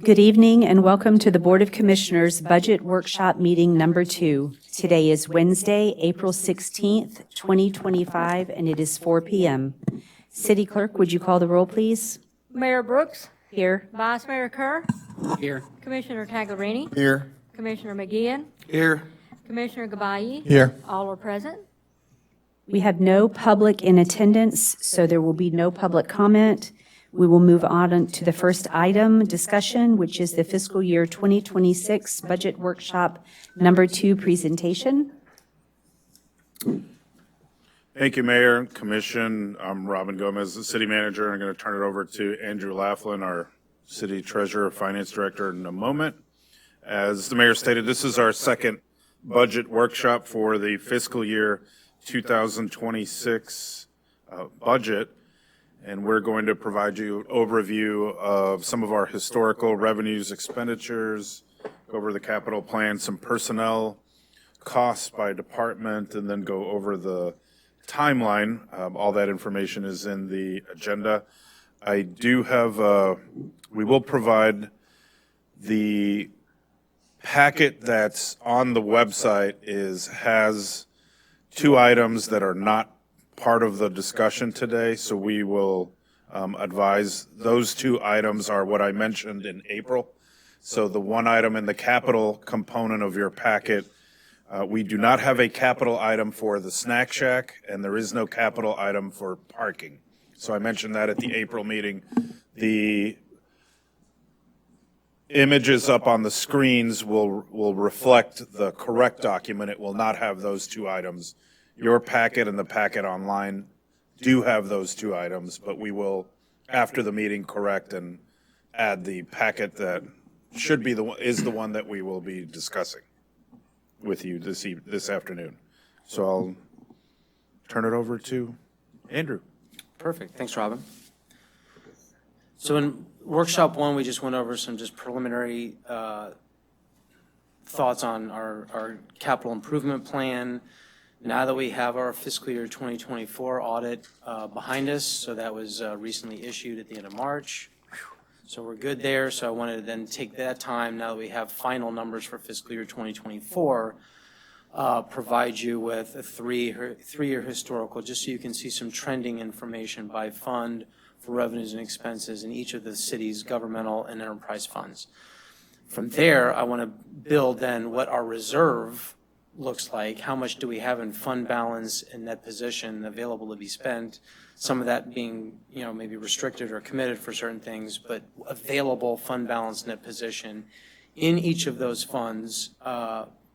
Good evening and welcome to the Board of Commissioners Budget Workshop Meeting Number 2. Today is Wednesday, April 16th, 2025, and it is 4 p.m. City Clerk, would you call the roll, please? Mayor Brooks. Here. Vice Mayor Kerr. Here. Commissioner Tagliarini. Here. Commissioner McGeehan. Here. Commissioner Gabayi. Here. All are present. We have no public in attendance, so there will be no public comment. We will move on to the first item discussion, which is the fiscal year 2026 Budget Workshop Number 2 presentation. Thank you, Mayor and Commission. I'm Robin Gomez, the City Manager. I'm going to turn it over to Andrew Laughlin, our City Treasurer, Finance Director, in a moment. As the Mayor stated, this is our second budget workshop for the fiscal year 2026 budget. And we're going to provide you an overview of some of our historical revenues, expenditures, go over the capital plan, some personnel costs by department, and then go over the timeline. All that information is in the agenda. I do have, we will provide the packet that's on the website has two items that are not part of the discussion today, so we will advise those two items are what I mentioned in April. So the one item in the capital component of your packet, we do not have a capital item for the snack shack, and there is no capital item for parking. So I mentioned that at the April meeting. The images up on the screens will reflect the correct document. It will not have those two items. Your packet and the packet online do have those two items, but we will, after the meeting, correct and add the packet that should be is the one that we will be discussing with you this afternoon. So I'll turn it over to Andrew. Perfect. Thanks, Robin. So in workshop one, we just went over some just preliminary thoughts on our capital improvement plan. Now that we have our fiscal year 2024 audit behind us, so that was recently issued at the end of March. So we're good there. So I wanted to then take that time, now that we have final numbers for fiscal year 2024, provide you with a three-year historical, just so you can see some trending information by fund for revenues and expenses in each of the city's governmental and enterprise funds. From there, I want to build then what our reserve looks like. How much do we have in fund balance in that position available to be spent? Some of that being, maybe restricted or committed for certain things, but available fund balance net position in each of those funds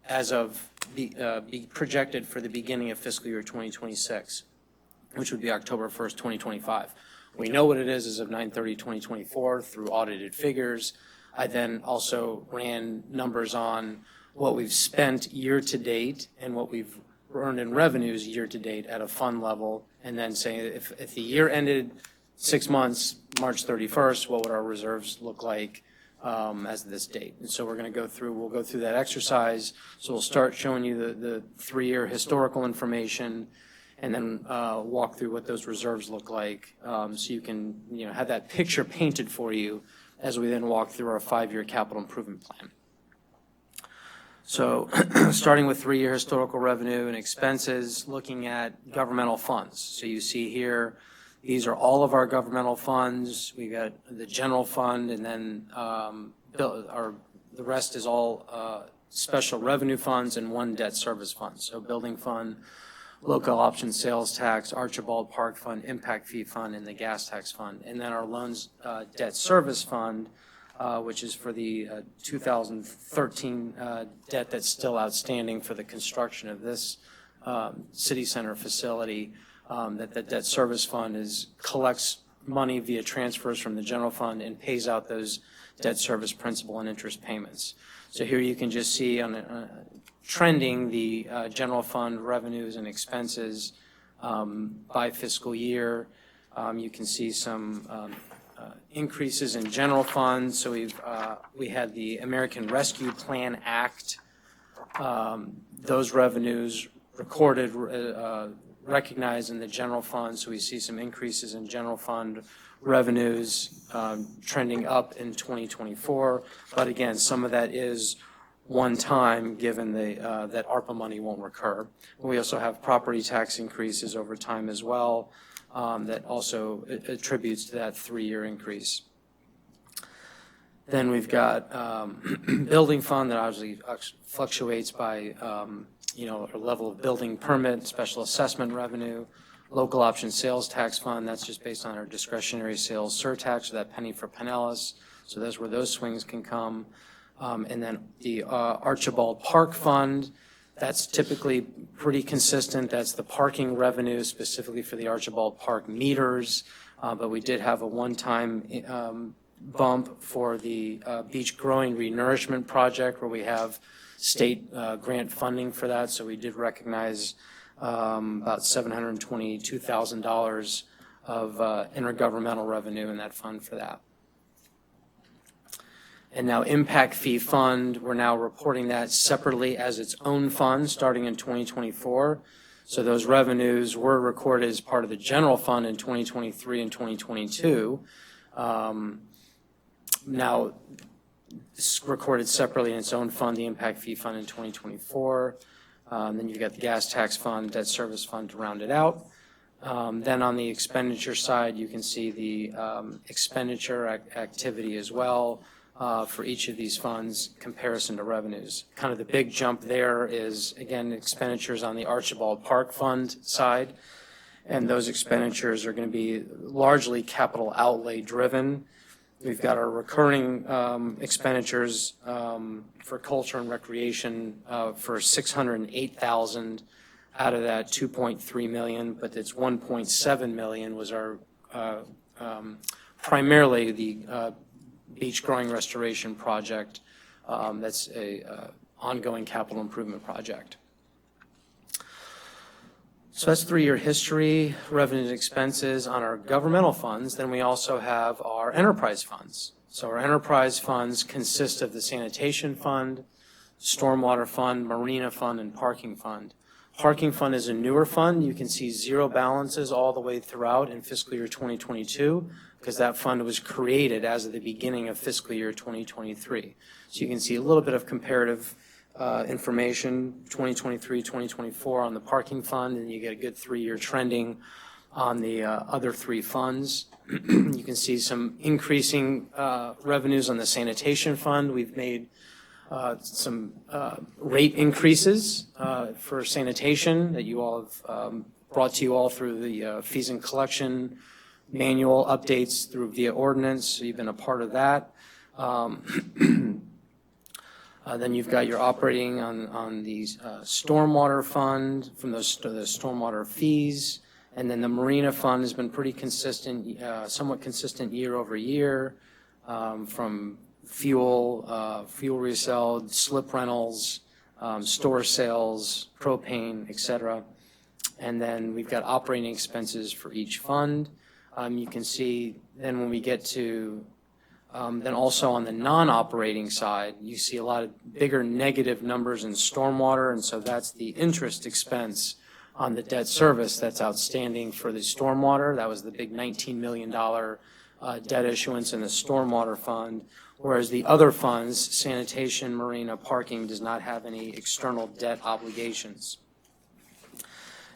as of be projected for the beginning of fiscal year 2026, which would be October 1st, 2025. We know what it is as of 9/30/2024 through audited figures. I then also ran numbers on what we've spent year to date and what we've earned in revenues year to date at a fund level, and then saying if the year ended 6 months, March 31st, what would our reserves look like as of this date? And so we'll go through that exercise. So we'll start showing you the 3-year historical information, and then walk through what those reserves look like, so you can have that picture painted for you as we then walk through our 5-year capital improvement plan. So starting with 3-year historical revenue and expenses, looking at governmental funds. So you see here, these are all of our governmental funds. We got the general fund, and then the rest is all special revenue funds and one debt service fund. So building fund, local option sales tax, Archibald Park Fund, impact fee fund, and the gas tax fund. And then our loans debt service fund, which is for the 2013 debt that's still outstanding for the construction of this city center facility. That the debt service fund collects money via transfers from the general fund and pays out those debt service principal and interest payments. So here you can just see on trending the general fund revenues and expenses by fiscal year. You can see some increases in general funds. So we had the American Rescue Plan Act. Those revenues recorded recognized in the general fund, so we see some increases in general fund revenues trending up in 2024. But again, some of that is one time, given that ARPA money won't recur. We also have property tax increases over time as well that also attributes to that 3-year increase. Then we've got building fund that obviously fluctuates by our level of building permit, special assessment revenue, local option sales tax fund. That's just based on our discretionary sales surtax, or that penny for Pinellas. So that's where those swings can come. And then the Archibald Park Fund, that's typically pretty consistent. That's the parking revenue specifically for the Archibald Park meters. But we did have a one-time bump for the beach growing renourishment project, where we have state grant funding for that. So we did recognize about $722,000 of intergovernmental revenue in that fund for that. And now impact fee fund, we're now reporting that separately as its own fund starting in 2024. So those revenues were recorded as part of the general fund in 2023 and 2022. Now it's recorded separately in its own fund, the impact fee fund in 2024. Then you've got the gas tax fund, debt service fund to round it out. Then on the expenditure side, you can see the expenditure activity as well for each of these funds, comparison to revenues. Kind of the big jump there is, again, expenditures on the Archibald Park Fund side. And those expenditures are going to be largely capital outlay driven. We've got our recurring expenditures for culture and recreation for $608,000 out of that $2.3 million, but it's $1.7 million was our primarily the beach growing restoration project. That's a ongoing capital improvement project. So that's 3-year history, revenues and expenses on our governmental funds. Then we also have our enterprise funds. So our enterprise funds consist of the sanitation fund, stormwater fund, marina fund, and parking fund. Parking fund is a newer fund. You can see zero balances all the way throughout in fiscal year 2022 because that fund was created as of the beginning of fiscal year 2023. So you can see a little bit of comparative information, 2023, 2024 on the parking fund, and you get a good 3-year trending on the other 3 funds. You can see some increasing revenues on the sanitation fund. We've made some rate increases for sanitation that you all have brought to you all through the fees and collection manual updates through via ordinance. So you've been a part of that. Then you've got your operating on the stormwater fund from the stormwater fees. And then the marina fund has been pretty consistent, somewhat consistent year over year from fuel reselled, slip rentals, store sales, propane, et cetera. And then we've got operating expenses for each fund. You can see then when we get to then also on the non-operating side, you see a lot of bigger negative numbers in stormwater, and so that's the interest expense on the debt service that's outstanding for the stormwater. That was the big $19 million debt issuance in the stormwater fund, whereas the other funds, sanitation, marina, parking, does not have any external debt obligations.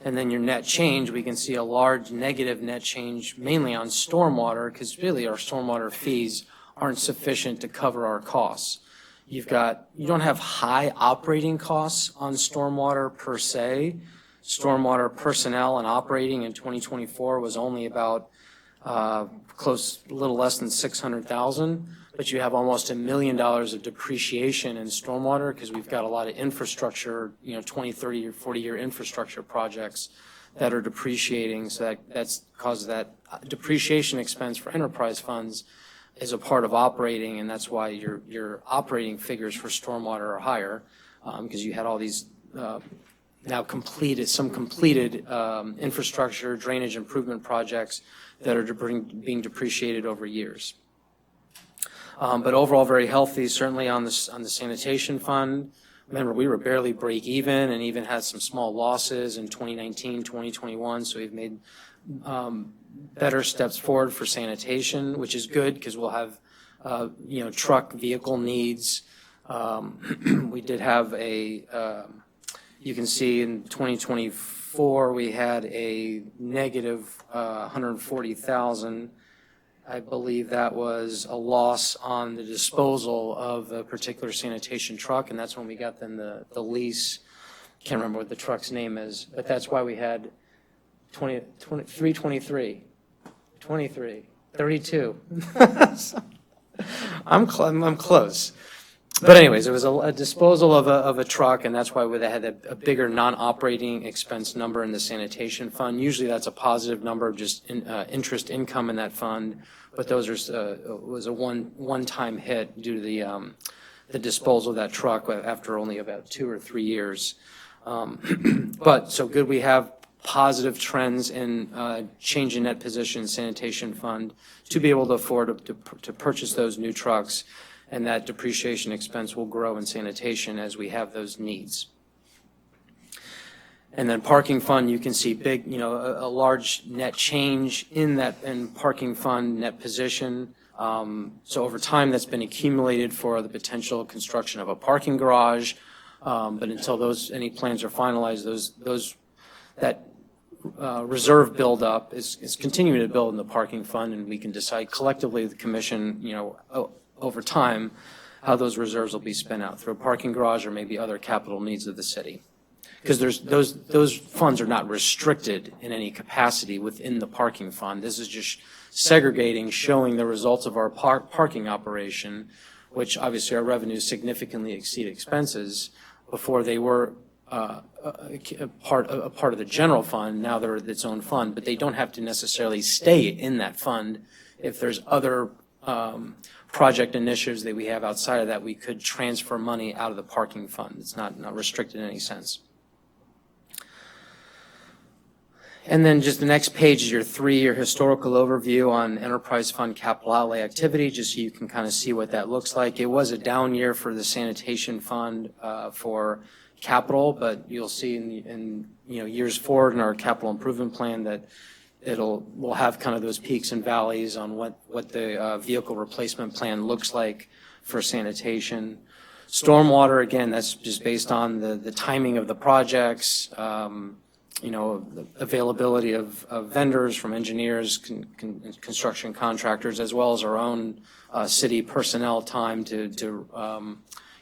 And then your net change, we can see a large negative net change mainly on stormwater because really our stormwater fees aren't sufficient to cover our costs. You don't have high operating costs on stormwater per se. Stormwater personnel and operating in 2024 was only about a little less than $600,000, but you have almost $1 million of depreciation in stormwater because we've got a lot of infrastructure, 20, 30, or 40-year infrastructure projects that are depreciating. So that's causes that depreciation expense for enterprise funds is a part of operating, and that's why your operating figures for stormwater are higher because you had all these now completed infrastructure drainage improvement projects that are being depreciated over years. But overall, very healthy. Certainly on the sanitation fund, Remember, we were barely break even and even had some small losses in 2019, 2021. So we've made better steps forward for sanitation, which is good because we'll have, truck vehicle needs. We did have you can see in 2024, we had a negative 140,000. I believe that was a loss on the disposal of a particular sanitation truck, and that's when we got then the lease. Can't remember what the truck's name is, but that's why we had 323, 32. I'm close. But anyways, it was a disposal of a truck, and that's why they had a bigger non-operating expense number in the sanitation fund. Usually that's a positive number, just interest income in that fund. But those was a one-time hit due to the disposal of that truck after only about 2 or 3 years. But so good, we have positive trends in change in net position sanitation fund to be able to afford to purchase those new trucks. And that depreciation expense will grow in sanitation as we have those needs. And then parking fund, you can see big, a large net change in parking fund net position. So over time, that's been accumulated for the potential construction of a parking garage. But until any plans are finalized, that reserve buildup is continuing to build in the parking fund, and we can decide collectively, the commission, over time, how those reserves will be spent out through a parking garage or maybe other capital needs of the city. Because those funds are not restricted in any capacity within the parking fund. This is just segregating, showing the results of our parking operation, which obviously our revenues significantly exceed expenses. Before they were a part of the general fund, now they're its own fund, but they don't have to necessarily stay in that fund. If there's other project initiatives that we have outside of that, we could transfer money out of the parking fund. It's not restricted in any sense. And then just the next page is your 3-year historical overview on enterprise fund capital outlay activity, just so you can kind of see what that looks like. It was a down year for the sanitation fund for capital, but you'll see in years forward in our capital improvement plan that we'll have kind of those peaks and valleys on what the vehicle replacement plan looks like for sanitation. Stormwater, again, that's just based on the timing of the projects, the availability of vendors from engineers, construction contractors, as well as our own city personnel time to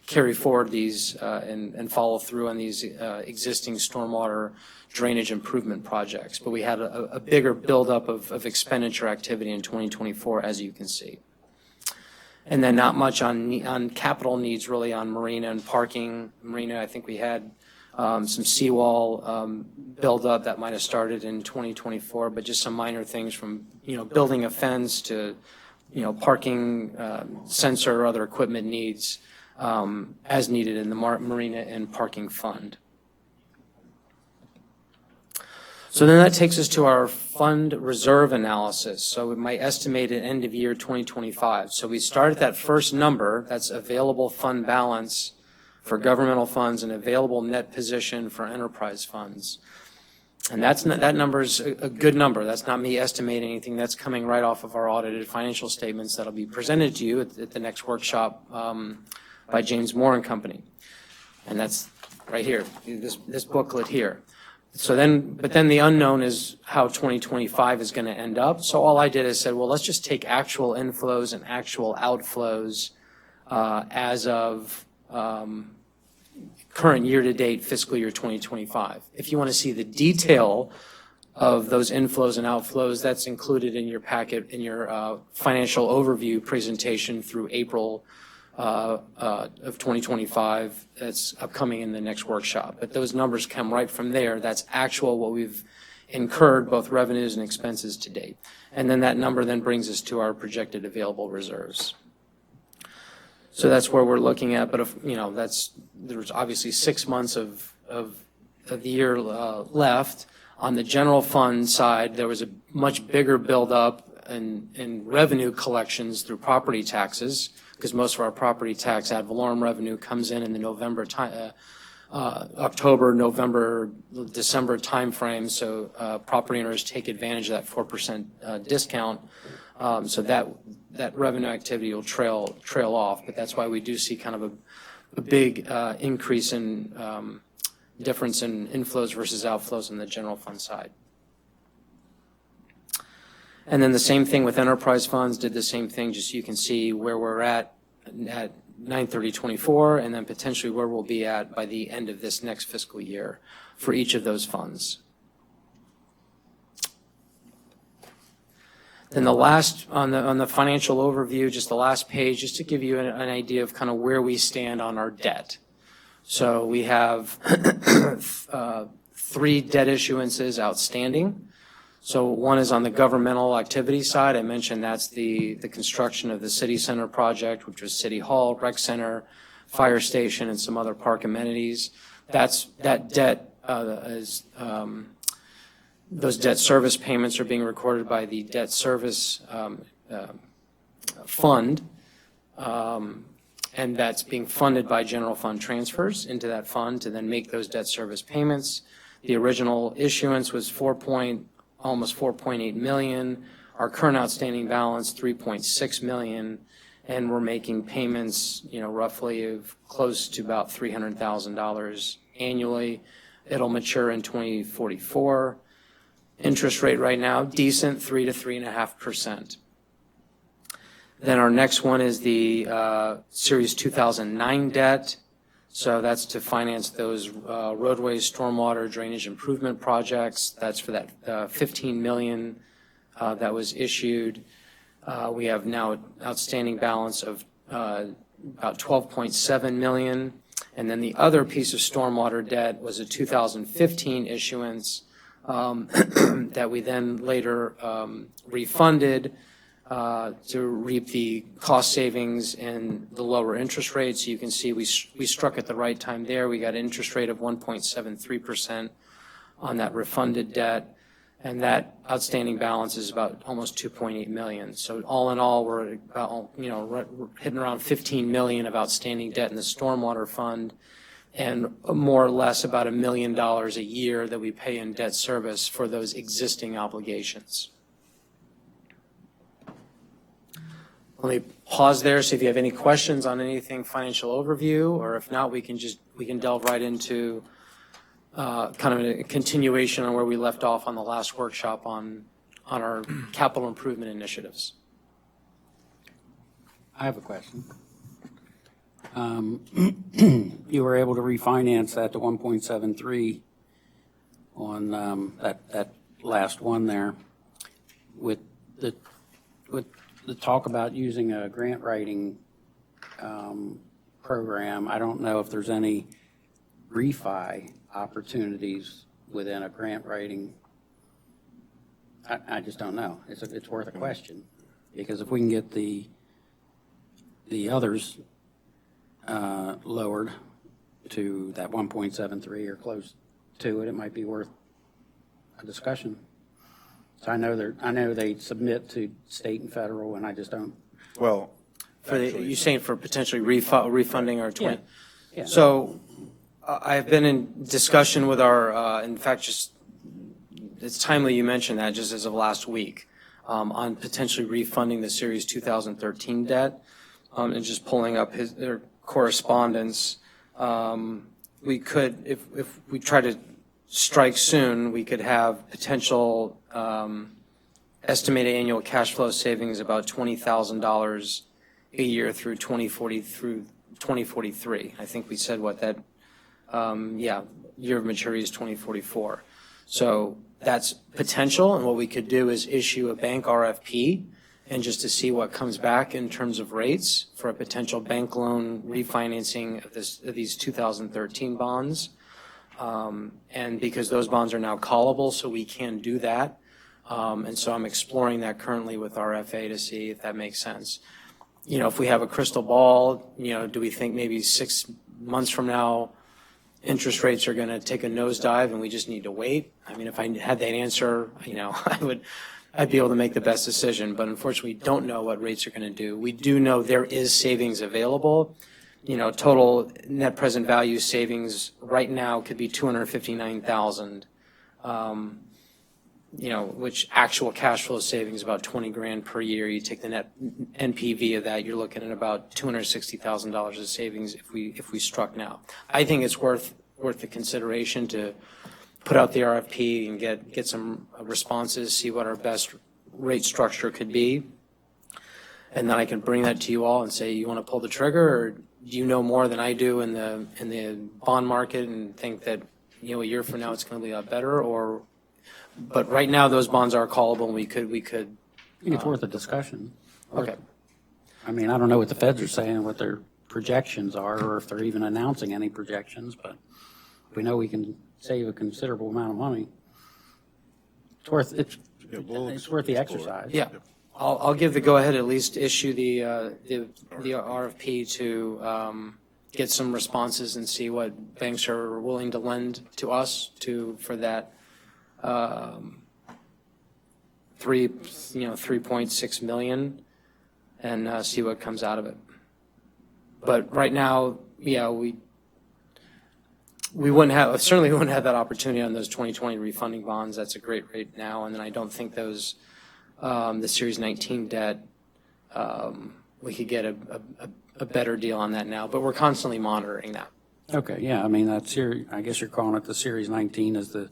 carry forward these and follow through on these existing stormwater drainage improvement projects. But we had a bigger buildup of expenditure activity in 2024, as you can see. And then not much on capital needs, really, on marina and parking. Marina, I think we had some seawall buildup that might have started in 2024, but just some minor things from, building a fence to, parking sensor or other equipment needs as needed in the marina and parking fund. So then that takes us to our fund reserve analysis. So my estimated end of year 2025. So we start at that first number, that's available fund balance for governmental funds and available net position for enterprise funds. And that number's a good number. That's not me estimating anything. That's coming right off of our audited financial statements that'll be presented to you at the next workshop by James Moore and Company. And that's right here, this booklet here. So but then the unknown is how 2025 is going to end up. So all I did is said, well, let's just take actual inflows and actual outflows as of current year-to-date fiscal year 2025. If you want to see the detail of those inflows and outflows, that's included in your packet, in your financial overview presentation through April of 2025. That's upcoming in the next workshop. But those numbers come right from there. That's actual what we've incurred, both revenues and expenses to date. And then that number then brings us to our projected available reserves. So that's where we're looking at. But there's obviously 6 months of the year left. On the general fund side, there was a much bigger buildup in revenue collections through property taxes, because most of our property tax ad valorem revenue comes in the November time, October, November, December timeframe. So property owners take advantage of that 4% discount. So that revenue activity will trail off. But that's why we do see kind of a big increase in difference in inflows versus outflows on the general fund side. And then the same thing with enterprise funds, did the same thing, just so you can see where we're at 9/30/24, and then potentially where we'll be at by the end of this next fiscal year for each of those funds. Then the last, on the financial overview, just the last page, just to give you an idea of kind of where we stand on our debt. So we have 3 debt issuances outstanding. So one is on the governmental activity side. I mentioned that's the construction of the City Center project, which was City Hall, Rec Center, Fire Station, and some other park amenities. That debt is those debt service payments are being recorded by the debt service fund, and that's being funded by general fund transfers into that fund to then make those debt service payments. The original issuance was almost 4.8 million. Our current outstanding balance, 3.6 million, and we're making payments, roughly of close to about $300,000 annually. It'll mature in 2044. Interest rate right now, decent, 3 to 3.5%. Then our next one is the Series 2009 debt. So that's to finance those roadways, stormwater, drainage improvement projects. That's for that $15 million that was issued. We have now an outstanding balance of about $12.7 million. And then the other piece of stormwater debt was a 2015 issuance that we then later refunded to reap the cost savings and the lower interest rates. You can see we struck at the right time there. We got an interest rate of 1.73% on that refunded debt, and that outstanding balance is about almost 2.8 million. So all in all, we're about, we're hitting around 15 million of outstanding debt in the stormwater fund, and more or less about $1 million a year that we pay in debt service for those existing obligations. Let me pause there, see if you have any questions on anything financial overview, or if not, we can delve right into kind of a continuation on where we left off on the last workshop on our capital improvement initiatives. I have a question. You were able to refinance that to 1.73 on that last one there. With the talk about using a grant writing program, I don't know if there's any refi opportunities within a grant writing. I just don't know. It's worth a question, because if we can get the others lowered to that 1.73 or close to it, it might be worth a discussion. So I know they submit to state and federal, and I just don't. Well, You saying for potentially refunding our 20? Yeah. So I've been in discussion with our, in fact, just it's timely you mentioned that, just as of last week, on potentially refunding the Series 2013 debt, and just pulling up their correspondence. We could, if we try to strike soon, we could have potential estimated annual cash flow savings about $20,000 a year through 2043. I think we said what that, year of maturity is 2044. So that's potential, and what we could do is issue a bank RFP and just to see what comes back in terms of rates for a potential bank loan refinancing of these 2013 bonds. And because those bonds are now callable, so we can do that. And so I'm exploring that currently with our FA to see if that makes sense. If we have a crystal ball, do we think maybe 6 months from now, interest rates are going to take a nosedive and we just need to wait? I mean, if I had that answer, I'd be able to make the best decision, but unfortunately, we don't know what rates are going to do. We do know there is savings available. You know, total net present value savings right now could be $259,000. You know, which actual cash flow savings about 20 grand per year. You take the net NPV of that, you're looking at about $260,000 of savings if we struck now. I think it's worth the consideration to put out the RFP and get some responses, see what our best rate structure could be. And then I can bring that to you all and say, you want to pull the trigger, or do you know more than I do in the bond market and think that, you know, a year from now it's going to be a lot better? Or, but right now those bonds are callable, and we could. I think it's worth a discussion. Okay. I mean, I don't know what the feds are saying, what their projections are, or if they're even announcing any projections, but we know we can save a considerable amount of money. It's worth the exercise. Yeah. I'll give the go-ahead, at least issue the RFP to get some responses and see what banks are willing to lend to us for that 3.6 million, and see what comes out of it. But right now, yeah, we certainly wouldn't have that opportunity on those 2020 refunding bonds. That's a great rate now, and then I don't think those the Series 19 debt, we could get a better deal on that now, but we're constantly monitoring that. Okay, yeah, I mean, I guess you're calling it the Series 19 is the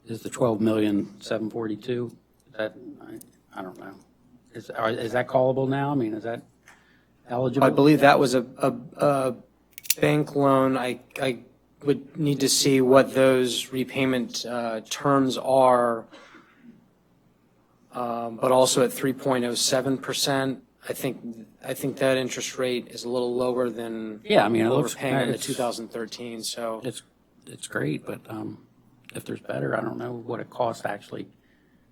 12,742,000. That, I don't know. Is that callable now? I mean, is that eligible? I believe that was a bank loan. I would need to see what those repayment terms are, but also at 3.07%. I think that interest rate is a little lower than Yeah, I mean, it what we're looks paying in the it's- 2013. So It's great, but if there's better, I don't know what it costs actually.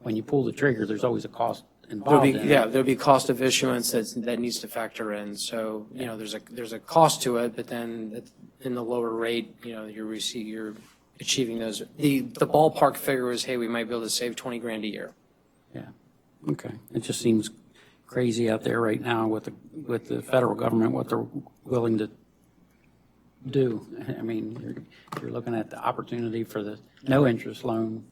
When you pull the trigger, there's always a cost involved in it. there'll be cost of issuance that needs to factor in. So, you know, there's a cost to it, but then in the lower rate, you know, you're achieving those. The ballpark figure is, hey, we might be able to save 20 grand a year. Yeah, okay. It just seems crazy out there right now with the federal government, what they're willing to do. I mean, you're looking at the opportunity for the no interest loan.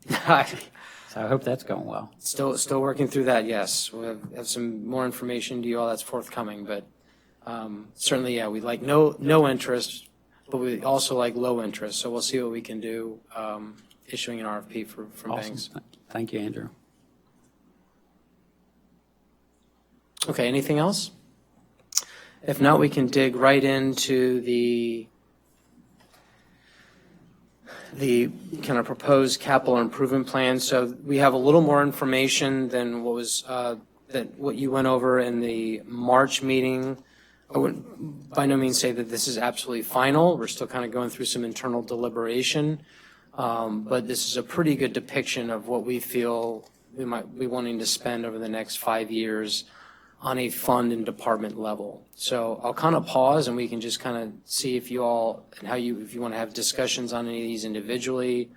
So I hope that's going well. Still working through that, yes. We'll have some more information to you all that's forthcoming, but certainly, yeah, we like no interest, but we also like low interest. So we'll see what we can do issuing an RFP from banks. Awesome. Thank you, Andrew. Okay, anything else? If not, we can dig right into the kind of proposed capital improvement plan. So we have a little more information than what you went over in the March meeting. I wouldn't by no means say that this is absolutely final. We're still kind of going through some internal deliberation, but this is a pretty good depiction of what we feel we might be wanting to spend over the next 5 years on a fund and department level. So I'll kind of pause and we can just kind of see if you all, and if you want to have discussions on any of these individually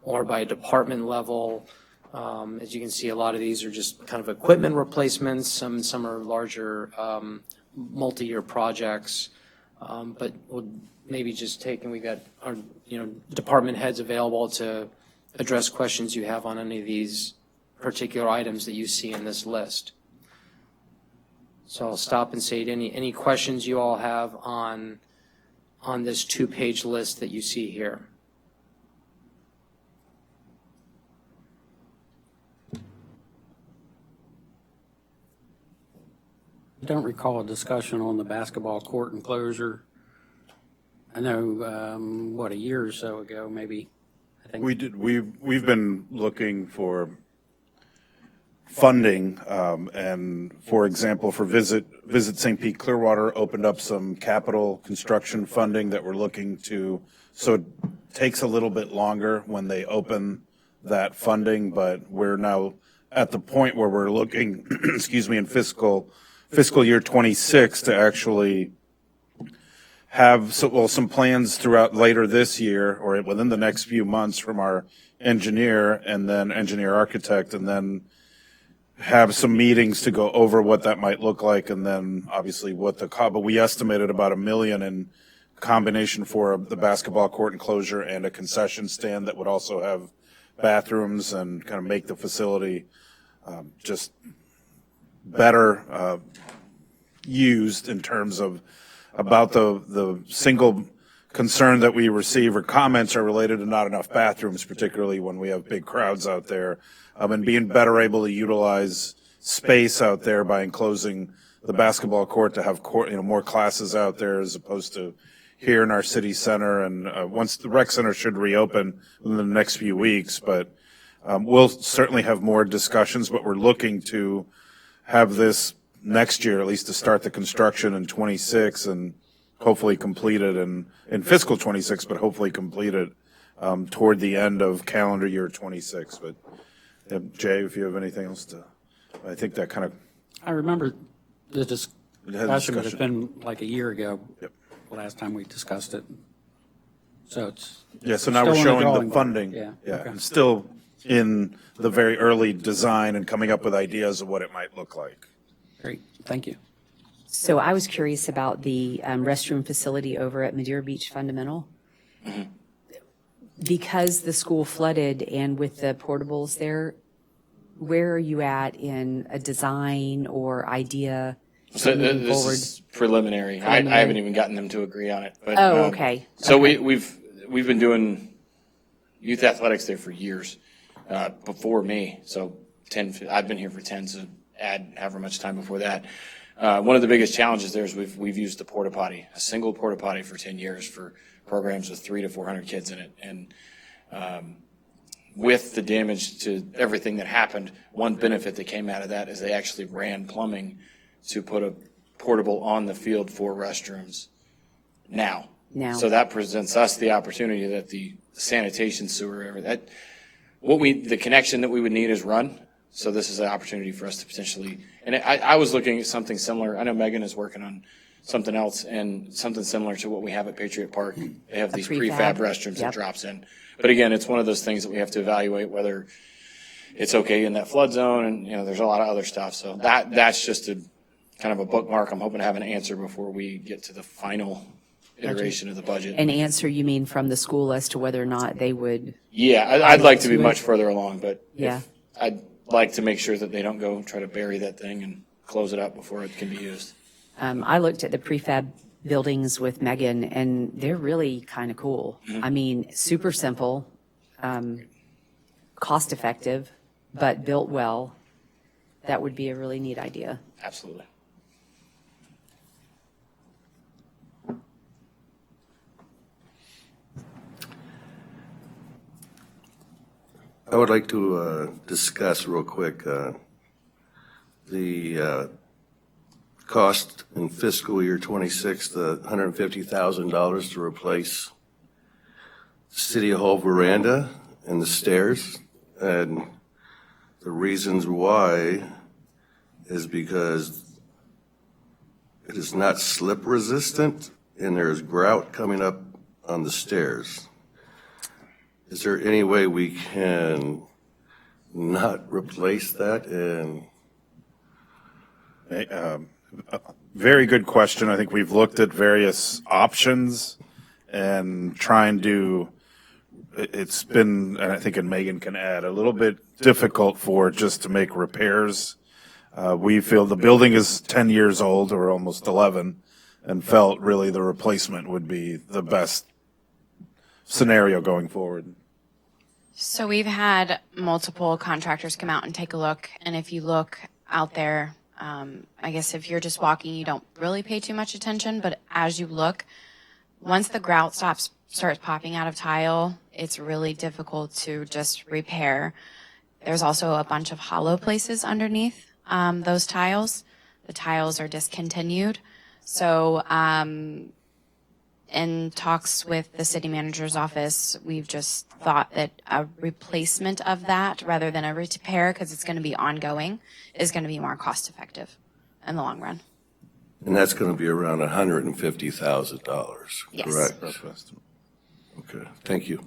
or by department level. As you can see, a lot of these are just kind of equipment replacements. Some are larger multi-year projects. But we'll maybe just take, and we got our department heads available to address questions you have on any of these particular items that you see in this list. So I'll stop and say any questions you all have on this 2-page list that you see here. I don't recall a discussion on the basketball court enclosure. I know, a year or so ago, maybe. I think We've been looking for funding, and for example, for Visit St. Pete Clearwater opened up some capital construction funding that we're looking to, so it takes a little bit longer when they open that funding, but we're now at the point where we're looking, in fiscal year 26 to actually have some plans throughout later this year or within the next few months from our engineer and then engineer architect, and then have some meetings to go over what that might look like, and then obviously what but we estimated about $1 million in combination for the basketball court enclosure and a concession stand that would also have bathrooms and kind of make the facility just better used in terms of about the single concern that we receive or comments are related to not enough bathrooms, particularly when we have big crowds out there, and being better able to utilize space out there by enclosing the basketball court to have more classes out there as opposed to here in our city center. And once the rec center should reopen in the next few weeks, but we'll certainly have more discussions, but we're looking to have this next year, at least to start the construction in 26 and hopefully complete it in fiscal 26, but hopefully complete it toward the end of calendar year 26. But Jay, if you have anything else I think that kind of. I remember the discussion, but it's discussion. been like a year ago. Yep. The last time we discussed it. So it's. Yeah, so now we're still in showing drawing the board. funding. Yeah. Yeah, Okay. and still in the very early design and coming up with ideas of what it might look like. Great. Thank you. So I was curious about the restroom facility over at Madeira Beach Fundamental. Because the school flooded and with the portables there, where are you at in a design or idea? So moving this forward? is preliminary. I haven't even gotten them to agree on it. But, Oh, okay. So Okay. we've been doing youth athletics there for years, before me. So 10, I've been here for 10, so add however much time before that. One of the biggest challenges there is we've used the porta potty, a single porta potty for 10 years for programs with 300 to 400 kids in it. And, with the damage to everything that happened, one benefit that came out of that is they actually ran plumbing to put a portable on the field for restrooms now. So that presents us the opportunity that the sanitation sewer, the connection that we would need is run. So this is an opportunity for us to potentially, and I was looking at something similar. I know Megan is working on something else and something similar to what we have at Patriot Park. They have these prefab restrooms that drops in. But again, it's one of those things that we have to evaluate whether it's okay in that flood zone, and there's a lot of other stuff. So that's just a kind of a bookmark. I'm hoping to have an answer before we get to the final iteration of the budget. An answer, you mean, from the school as to whether or not they would? Yeah, I'd like to be much further along, but Yeah. I'd like to make sure that they don't go try to bury that thing and close it up before it can be used. I looked at the prefab buildings with Megan, and they're really kind of cool. I mean, super simple, cost effective, but built well. That would be a really neat idea. Absolutely. I would like to discuss real quick the cost in fiscal year 26, the $150,000 to replace City Hall veranda and the stairs. And the reasons why is because it is not slip resistant and there's grout coming up on the stairs. Is there any way we can not replace that? And Very good question. I think we've looked at various options and trying to, it's been, and I think, and Megan can add, a little bit difficult for just to make repairs. We feel the building is 10 years old or almost 11 and felt really the replacement would be the best scenario going forward. So we've had multiple contractors come out and take a look, and if you look out there, I guess if you're just walking, you don't really pay too much attention, but as you look, once the grout starts popping out of tile, it's really difficult to just repair. There's also a bunch of hollow places underneath those tiles. The tiles are discontinued. So in talks with the city manager's office, we've just thought that a replacement of that rather than a repair, because it's going to be ongoing, is going to be more cost effective in the long run. And that's going to be around $150,000, Yes. correct? Rough estimate. Okay, thank you.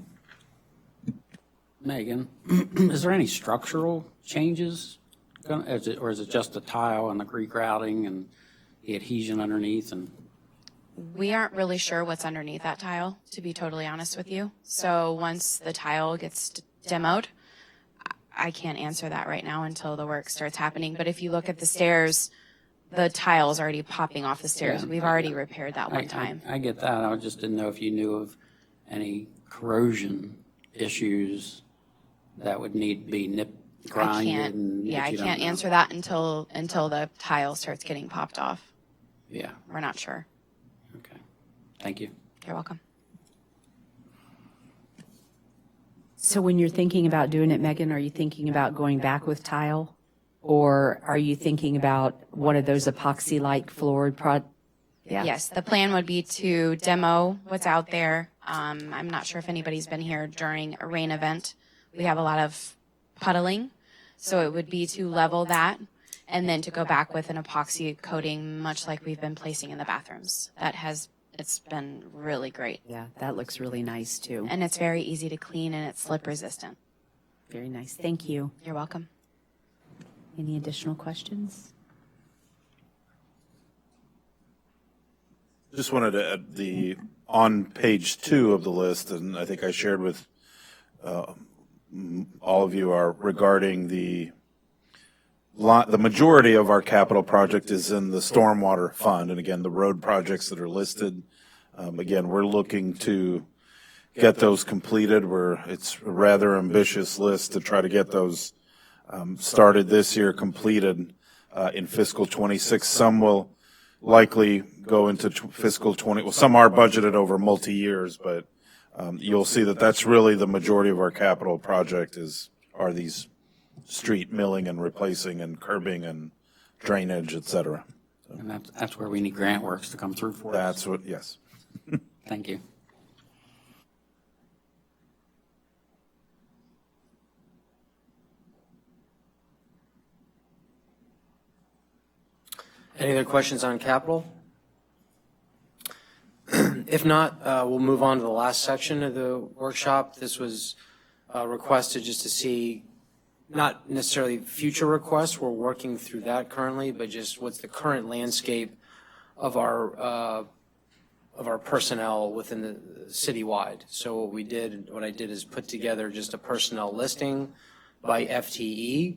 Megan, is there any structural changes or is it just the tile and the regrouting and the adhesion underneath? And We aren't really sure what's underneath that tile, to be totally honest with you. So once the tile gets demoed, I can't answer that right now until the work starts happening. But if you look at the stairs, the tile's already popping off the stairs. Yeah. We've already repaired that one time. I get that. I just didn't know if you knew of any corrosion issues that would need to be grinded. I can't answer that until the tile starts getting popped off. Yeah. We're not sure. Okay. Thank you. You're welcome. So when you're thinking about doing it, Megan, are you thinking about going back with tile? Or are you thinking about one of those epoxy-like floored Yeah. Yes, the plan would be to demo what's out there. I'm not sure if anybody's been here during a rain event. We have a lot of puddling, so it would be to level that and then to go back with an epoxy coating, much like we've been placing in the bathrooms. It's been really great. Yeah, that looks really nice, too. And it's very easy to clean and it's slip resistant. Very nice. Thank you. You're welcome. Any additional questions? Just wanted to add on page 2 of the list, and I think I shared with all of you, are regarding the majority of our capital project is in the stormwater fund. And again, the road projects that are listed, again, we're looking to get those completed. It's a rather ambitious list to try to get those started this year, completed in fiscal 26. Some will likely go into fiscal 20. Well, some are budgeted over multi-years, but you'll see that that's really the majority of our capital project are these street milling and replacing and curbing and drainage, et cetera. And that's where we need grant works to come through for us. That's what, yes. Thank you. Any other questions on capital? If not, we'll move on to the last section of the workshop. This was requested just to see, not necessarily future requests, we're working through that currently, but just what's the current landscape of our personnel within the citywide. So what I did is put together just a personnel listing by FTE.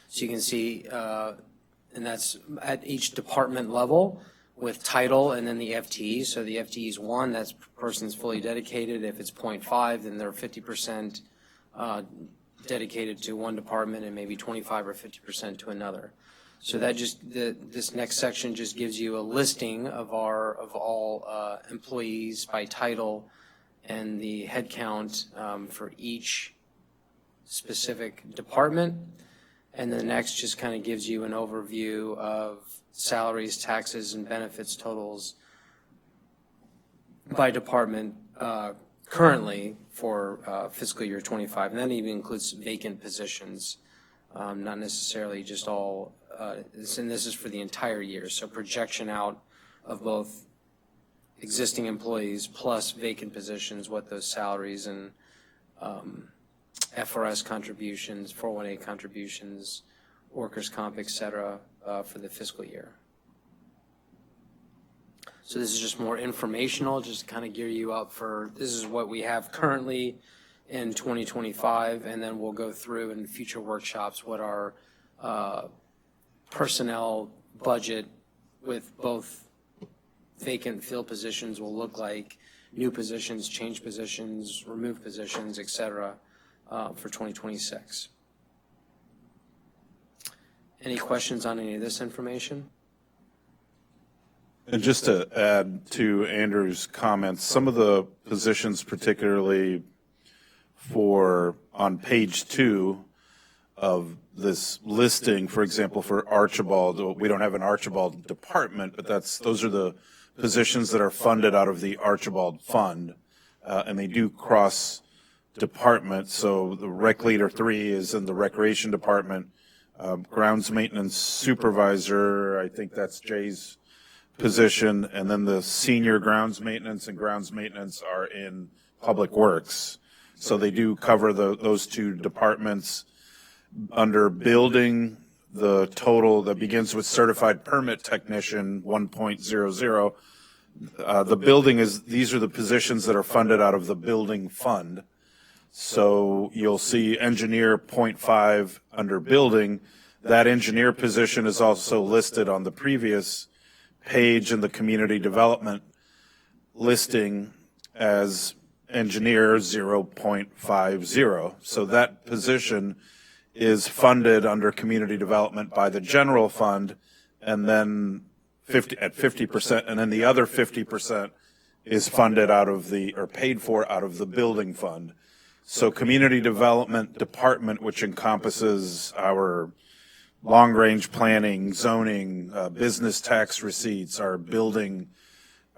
So you can see, and that's at each department level with title and then the FTE. So the FTE is 1, that's person's fully dedicated. If it's 0.5, then they're 50% dedicated to one department and maybe 25 or 50% to another. So that this next section just gives you a listing of all employees by title and the head count for each specific department. And the next just kind of gives you an overview of salaries, taxes, and benefits totals by department currently for fiscal year 25. And that even includes vacant positions, not necessarily just all, and this is for the entire year. So projection out of both existing employees plus vacant positions, what those salaries and FRS contributions, 401A contributions, workers' comp, et cetera, for the fiscal year. So this is just more informational, just to kind of gear you up for, this is what we have currently in 2025, and then we'll go through in future workshops what our personnel budget with both vacant field positions will look like, new positions, change positions, remove positions, et cetera, for 2026. Any questions on any of this information? And just to add to Andrew's comments, some of the positions, particularly on page 2 of this listing, for example, for Archibald, we don't have an Archibald department, but those are the positions that are funded out of the Archibald Fund, and they do cross department. So the rec leader 3 is in the recreation department. Grounds maintenance supervisor, I think that's Jay's position, and then the senior grounds maintenance and grounds maintenance are in public works. So they do cover those two departments. Under building, the total that begins with certified permit technician 1.00. The building these are the positions that are funded out of the building fund. So you'll see engineer 0.5 under building. That engineer position is also listed on the previous page in the community development listing as engineer 0.50. So that position is funded under community development by the general fund, and then 50%, and then the other 50% is funded paid for out of the building fund. So community development department, which encompasses our long-range planning, zoning, business tax receipts, our building,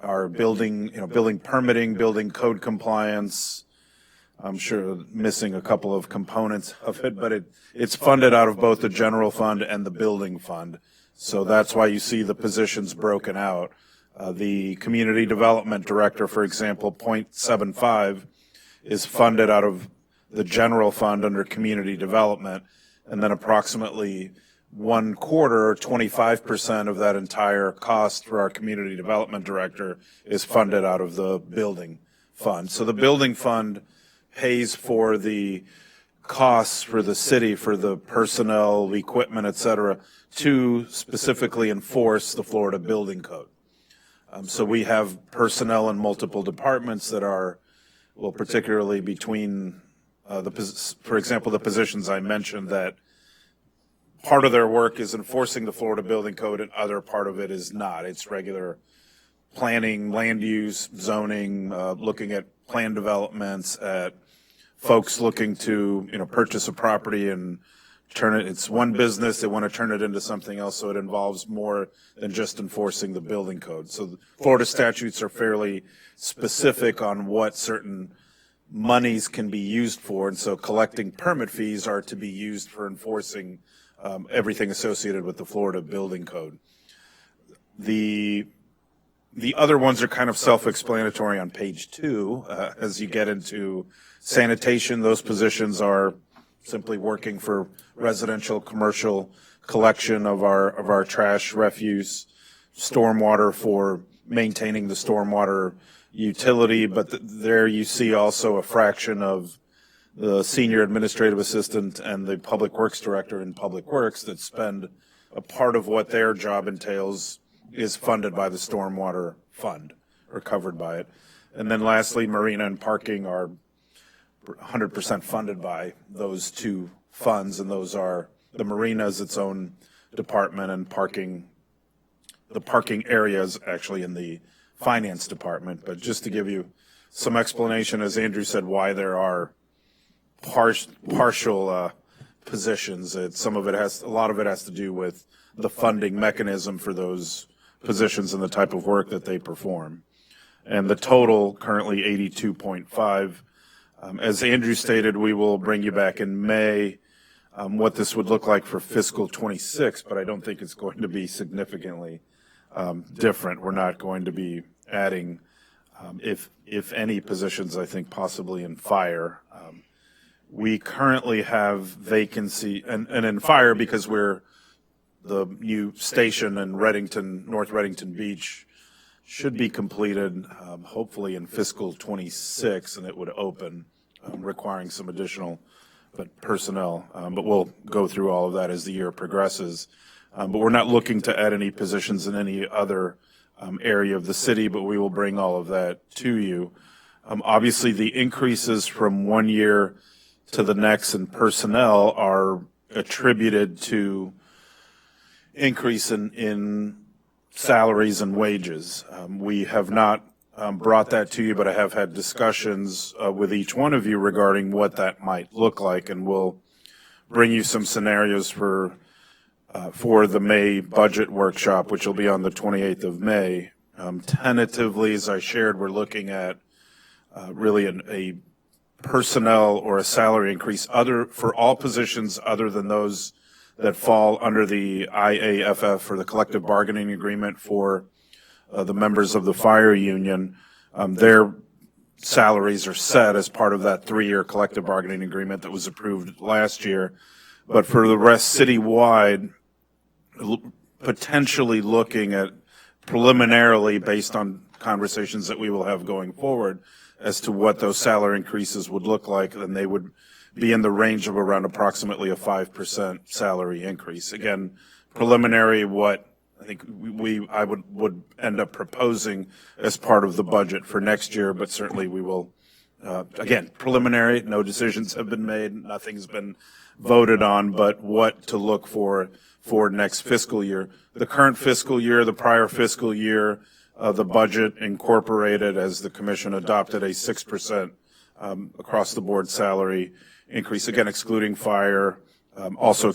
building permitting, building code compliance. I'm sure missing a couple of components of it, but it's funded out of both the general fund and the building fund. So that's why you see the positions broken out. The community development director, for example, 0.75 is funded out of the general fund under community development, and then approximately 1/4 or 25% of that entire cost for our community development director is funded out of the building fund. So the building fund pays for the costs for the city, for the personnel, equipment, et cetera, to specifically enforce the Florida Building Code. So we have personnel in multiple departments that are, well, particularly between, for example, the positions I mentioned, that part of their work is enforcing the Florida Building Code and other part of it is not. It's regular planning, land use, zoning, looking at plan developments, at folks looking to, purchase a property and it's one business, they want to turn it into something else, so it involves more than just enforcing the building code. So the Florida statutes are fairly specific on what certain monies can be used for, and so collecting permit fees are to be used for enforcing everything associated with the Florida Building Code. The other ones are kind of self-explanatory on page 2. As you get into sanitation, those positions are simply working for residential, commercial collection of our trash, refuse, stormwater for maintaining the stormwater utility. But there you see also a fraction of the senior administrative assistant and the public works director in public works that spend a part of what their job entails is funded by the stormwater fund or covered by it. And then lastly, marina and parking are 100% funded by those two funds, and those are, the marina is its own department, and the parking area is actually in the finance department. But just to give you some explanation, as Andrew said, why there are partial positions. A lot of it has to do with the funding mechanism for those positions and the type of work that they perform. And the total currently 82.5. As Andrew stated, we will bring you back in May what this would look like for fiscal 26, but I don't think it's going to be significantly different. We're not going to be adding, if any, positions, I think possibly in fire. We currently have vacancy, and in fire, because we're the new station in North Reddington Beach, should be completed hopefully in fiscal 26, and it would open, requiring some additional personnel. But we'll go through all of that as the year progresses. But we're not looking to add any positions in any other area of the city, but we will bring all of that to you. Obviously, the increases from one year to the next in personnel are attributed to increase in salaries and wages. We have not brought that to you, but I have had discussions with each one of you regarding what that might look like, and we'll bring you some scenarios for the May budget workshop, which will be on the 28th of May. Tentatively, as I shared, we're looking at really a personnel or a salary increase for all positions other than those that fall under the IAFF, or the collective bargaining agreement for the members of the fire union. Their salaries are set as part of that 3-year collective bargaining agreement that was approved last year. But for the rest citywide, potentially looking at preliminarily, based on conversations that we will have going forward, as to what those salary increases would look like, then they would be in the range of around approximately a 5% salary increase. Again, preliminary, what I think I would end up proposing as part of the budget for next year, but certainly we will, again, preliminary, no decisions have been made, nothing's been voted on, but what to look for next fiscal year. The current fiscal year, the prior fiscal year, the budget incorporated, as the commission adopted, a 6% across the board salary increase, again, excluding fire. Also,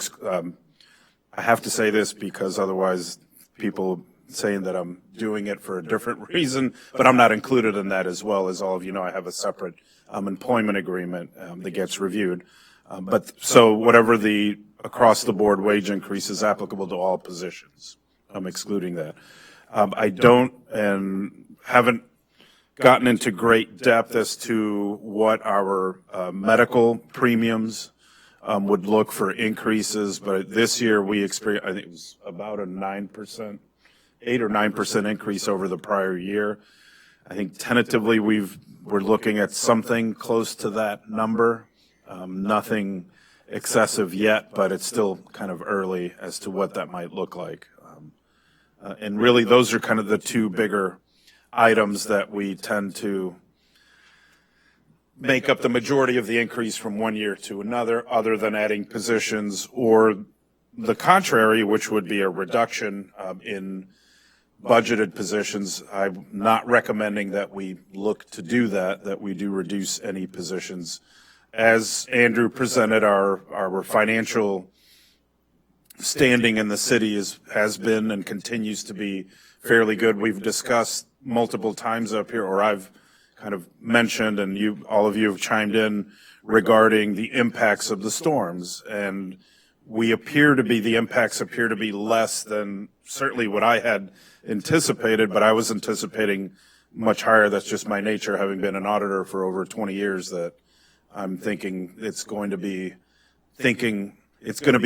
I have to say this because otherwise people saying that I'm doing it for a different reason, but I'm not included in that as well. As all of you know, I have a separate employment agreement that gets reviewed. But so whatever the across the board wage increase is applicable to all positions. I'm excluding that. I don't and haven't gotten into great depth as to what our medical premiums would look for increases, but this year we experienced, I think it was about a 9%, 8 or 9% increase over the prior year. I think tentatively we're looking at something close to that number. Nothing excessive yet, but it's still kind of early as to what that might look like. And really, those are kind of the two bigger items that we tend to make up the majority of the increase from one year to another, other than adding positions, or the contrary, which would be a reduction in budgeted positions. I'm not recommending that we look to do that we do reduce any positions. As Andrew presented, our financial standing in the city has been and continues to be fairly good. We've discussed multiple times up here, or I've kind of mentioned, and all of you have chimed in regarding the impacts of the storms. And the impacts appear to be less than certainly what I had anticipated, but I was anticipating much higher. That's just my nature, having been an auditor for over 20 years, that I'm thinking it's going to be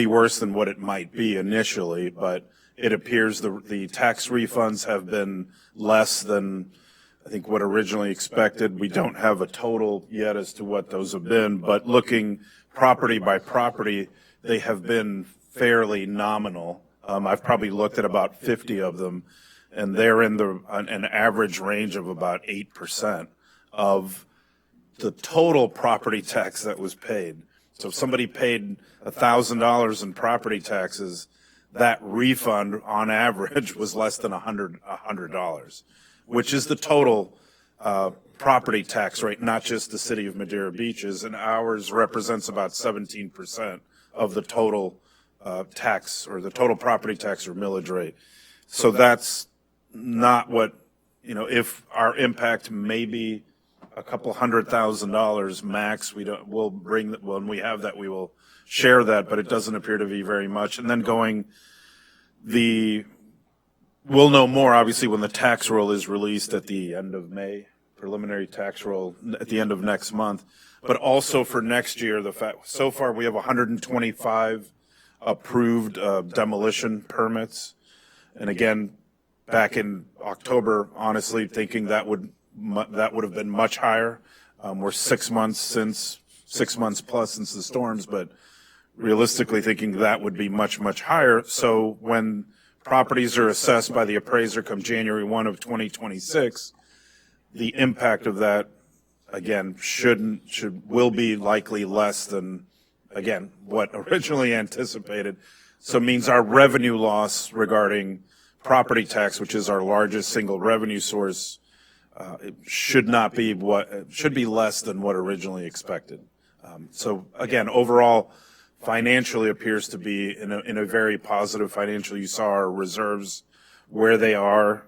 worse than what it might be initially, but it appears the tax refunds have been less than I think what originally expected. We don't have a total yet as to what those have been, but looking property by property, they have been fairly nominal. I've probably looked at about 50 of them, and they're in an average range of about 8% of the total property tax that was paid. So if somebody paid $1,000 in property taxes, that refund on average was less than $100, which is the total property tax rate, not just the city of Madeira Beach's, and ours represents about 17% of the total tax, or the total property tax or millage rate. So that's not what, if our impact may be a couple $100,000 max, when we have that, we will share that, but it doesn't appear to be very much. And then we'll know more, obviously, when the tax roll is released at the end of May, preliminary tax roll at the end of next month. But also for next year, so far we have 125 approved demolition permits. And again, back in October, honestly, thinking that would have been much higher. We're 6 months plus since the storms, but realistically thinking that would be much, much higher. So when properties are assessed by the appraiser come January 1 of 2026, the impact of that, again, will be likely less than, again, what originally anticipated. So it means our revenue loss regarding property tax, which is our largest single revenue source, it should be less than what originally expected. So again, overall, financially appears to be in a very positive financial. You saw our reserves where they are.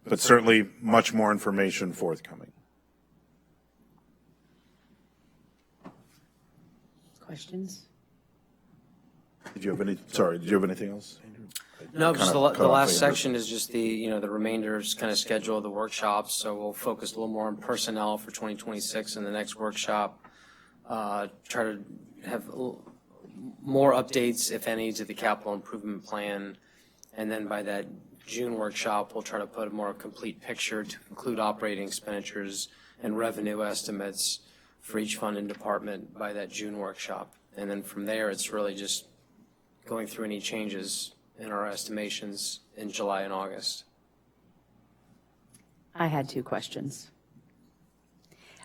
But certainly much more information forthcoming. Questions? Did you have anything else, Andrew? No, just the cut off last Andrew. section is just the remainder's kind of schedule of the workshops. So we'll focus a little more on personnel for 2026 in the next workshop. Try to have more updates, if any, to the capital improvement plan. And then by that June workshop, we'll try to put a more complete picture to include operating expenditures and revenue estimates for each fund and department by that June workshop. And then from there, it's really just going through any changes in our estimations in July and August. I had two questions.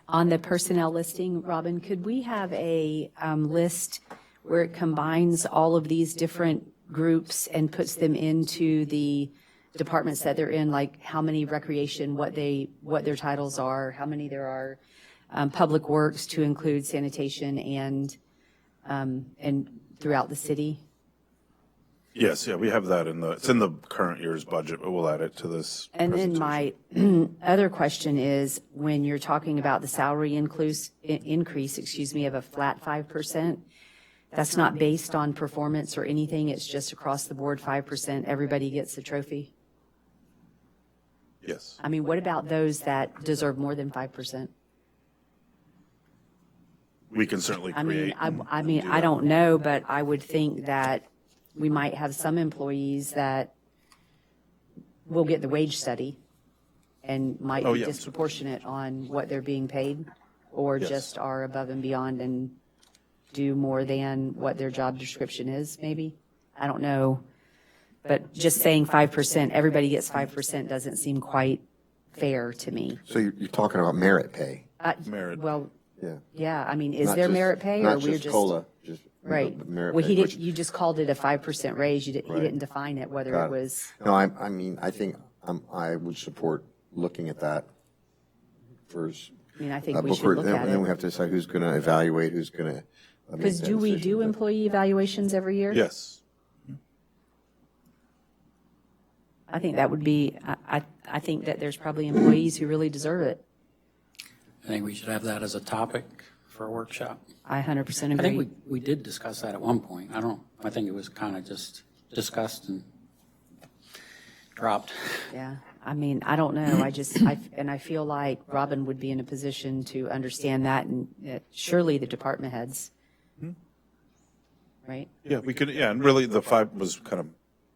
On the personnel listing, Robin, could we have a list where it combines all of these different groups and puts them into the departments that they're in, like how many recreation, what their titles are, how many there are, public works to include sanitation and throughout the city? Yes, yeah, we have that it's in the current year's budget, but we'll add it to this And then presentation. my other question is, when you're talking about the salary increase, of a flat 5%, that's not based on performance or anything, it's just across the board 5%, everybody gets the trophy? Yes. I mean, what about those that deserve more than 5%? We can certainly create. I don't know, but I would think that we might have some employees that will get the wage study and might Oh, be yeah. disproportionate on what they're being paid, or Yes. just are above and beyond and do more than what their job description is, maybe? I don't know. But just saying 5%, everybody gets 5% doesn't seem quite fair to me. So you're talking about merit pay? Merit. Well, Yeah. yeah, I mean, is Not there just- merit pay, or Not we're just just? COLA, just. Right. the merit Well, pay, which- you just called it a 5% raise. You Right. didn't define it, whether Got it was. No, I mean, I think I would support looking at that first. I mean, I think we should look at And then we it. have to decide who's going to evaluate, who's going to. Because do we do employee evaluations every year? Yes. I think that would be, I think that there's probably employees who really deserve it. I think we should have that as a topic for a workshop. I 100% I think agree. we did discuss that at one point. I think it was kind of just discussed and dropped. Yeah, I mean, I don't know. I feel like Robin would be in a position to understand that, and surely the department heads. Right? Yeah, we could, yeah, and really the 5 was kind of.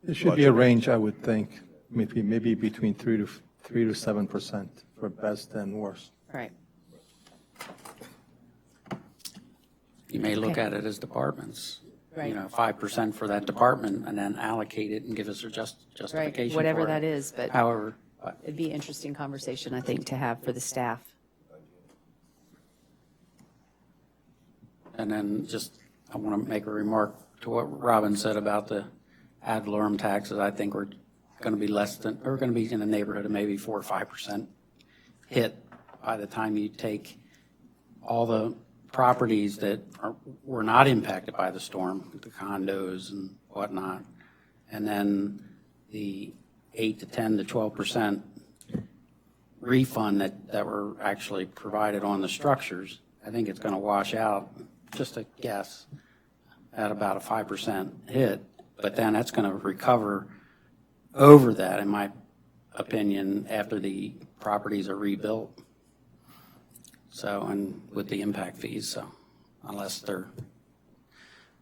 There should be a range, I would think, maybe between 3 to 7% for best and worst. Right. You may look Okay. at it as departments. Right. 5% for that department, and then allocate it and give us a Right, justification for whatever it. that is, but However, it'd be an interesting conversation, I think, to have for the staff. and then I want to make a remark to what Robin said about the ad valorem taxes. I think we're going to be we're going to be in the neighborhood of maybe 4 or 5% hit by the time you take all the properties that were not impacted by the storm, the condos and whatnot, and then the 8 to 10 to 12% refund that were actually provided on the structures. I think it's going to wash out, just a guess, at about a 5% hit, but then that's going to recover over that, in my opinion, after the properties are rebuilt. So, and with the impact fees, so unless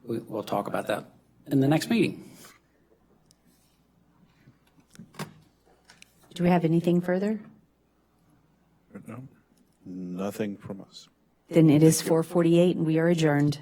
we'll talk about that in the next meeting. Do we have anything further? No, nothing from us. Then it is 4:48 and we are adjourned.